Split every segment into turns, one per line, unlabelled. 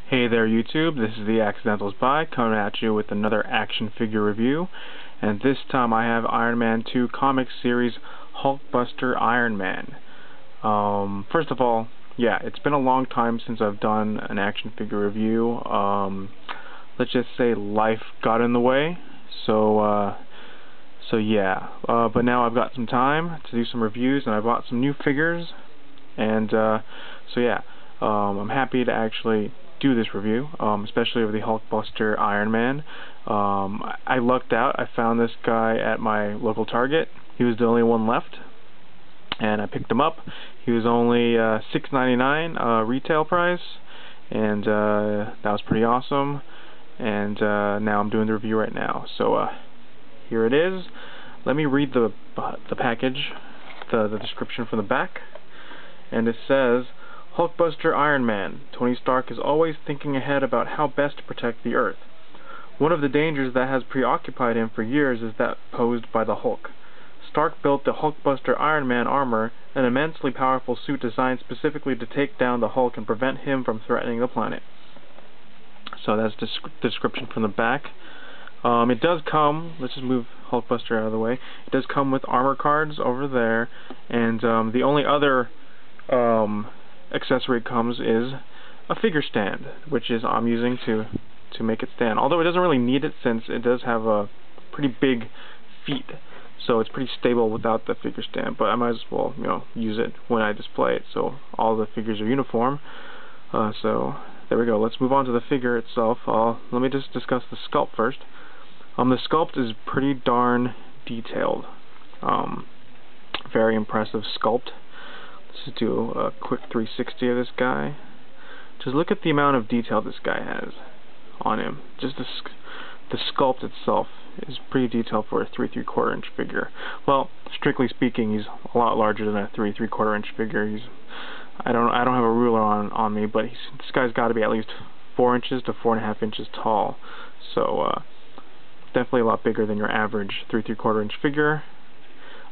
Hey there YouTube, this is the Accidentals By coming at you with another action figure review, and this time I have Iron Man 2 comic series Hulkbuster Iron Man. First of all, yeah, it's been a long time since I've done an action figure review. Let's just say life got in the way, so yeah, but now I've got some time to do some reviews, and I bought some new figures, and so yeah, I'm happy to actually do this review, especially of the Hulkbuster Iron Man. I lucked out. I found this guy at my local Target. He was the only one left, and I picked him up. He was only $6.99 retail price, and that was pretty awesome. And now I'm doing the review right now. So here it is. Let me read the package, the description from the back, and it says, Hulkbuster Iron Man. Tony Stark is always thinking ahead about how best to protect the Earth. One of the dangers that has preoccupied him for years is that posed by the Hulk. Stark built the Hulkbuster Iron Man armor, an immensely powerful suit designed specifically to take down the Hulk and prevent him from threatening the planet. So that's the description from the back. It does come, let's just move Hulkbuster out of the way, it does come with armor cards over there, and the only other accessory it comes is a figure stand, which is I'm using to make it stand. Although it doesn't really need it, since it does have a pretty big feet, so it's pretty stable without the figure stand. But I might as well, use it when I display it, so all the figures are uniform. So there we go. Let's move on to the figure itself. Let me just discuss the sculpt first. The sculpt is pretty darn detailed. Very impressive sculpt. Let's do a quick 360 of this guy. Just look at the amount of detail this guy has on him. Just the sculpt itself is pretty detailed for a 3 3/4 inch figure. Well, strictly speaking, he's a lot larger than a 3 3/4 inch figure. I don't have a ruler on me, but this guy's got to be at least 4 inches to 4.5 inches tall. So definitely a lot bigger than your average 3 3/4 inch figure.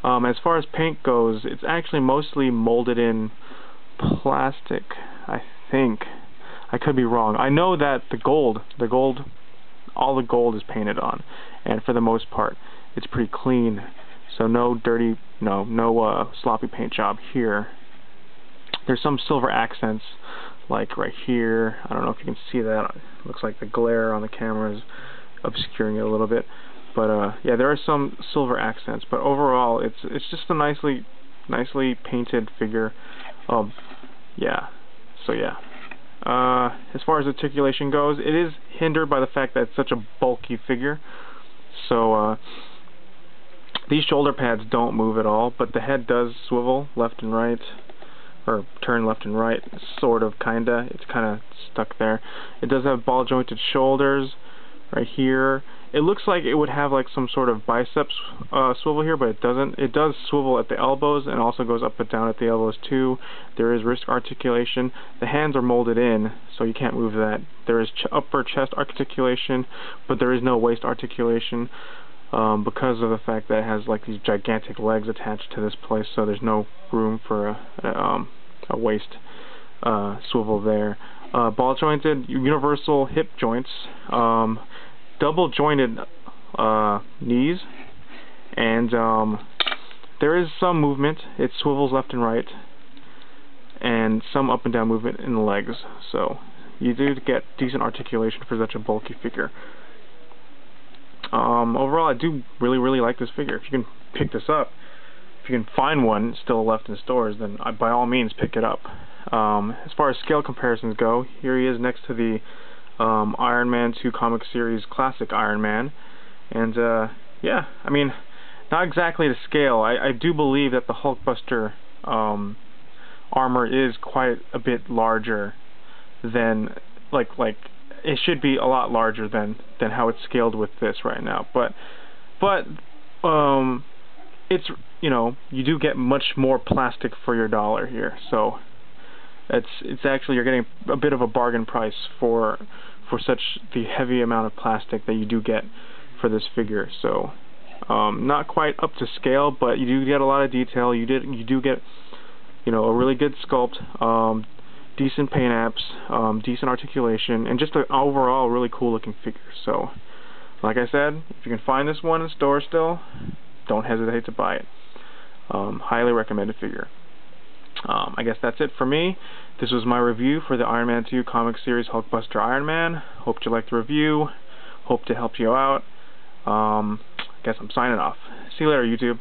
As far as paint goes, it's actually mostly molded in plastic, I think. I could be wrong. I know that all the gold is painted on, and for the most part, it's pretty clean. So no dirty, no sloppy paint job here. There's some silver accents, like right here. I don't know if you can see that. It looks like the glare on the camera is obscuring it a little bit. But yeah, there are some silver accents, but overall, it's just a nicely painted figure. Yeah. So yeah. As far as articulation goes, it is hindered by the fact that it's such a bulky figure. So these shoulder pads don't move at all, but the head does swivel left and right, or turn left and right, sort of, kinda. It's kinda stuck there. It does have ball jointed shoulders right here. It looks like it would have like some sort of biceps swivel here, but it doesn't. It does swivel at the elbows and also goes up and down at the elbows too. There is wrist articulation. The hands are molded in, so you can't move that. There is upper chest articulation, but there is no waist articulation because of the fact that it has like these gigantic legs attached to this place, so there's no room for a waist swivel there. Ball jointed universal hip joints. Double jointed knees, and there is some movement. It swivels left and right, and some up and down movement in the legs, so you do get decent articulation for such a bulky figure. Overall, I do really like this figure. If you can pick this up, if you can find one still left in stores, then by all means pick it up. As far as scale comparisons go, here he is next to the Iron Man 2 comic series classic Iron Man, and yeah, I mean, not exactly to scale. I do believe that the Hulkbuster armor is quite a bit larger than like it should be a lot larger than how it's scaled with this right now, but it's, you do get much more plastic for your dollar here, so it's actually, you're getting a bit of a bargain price for such the heavy amount of plastic that you do get for this figure. So not quite up to scale, but you do get a lot of detail. You do get a really good sculpt. decent paint apps, decent articulation, and just an overall really cool looking figure. So, like I said, if you can find this one in store still, don't hesitate to buy it. Highly recommended figure. I guess that's it for me. This was my review for the Iron Man 2 comic series Hulkbuster Iron Man. Hope you liked the review. Hope to help you out. Guess I'm signing off. See you later, YouTube.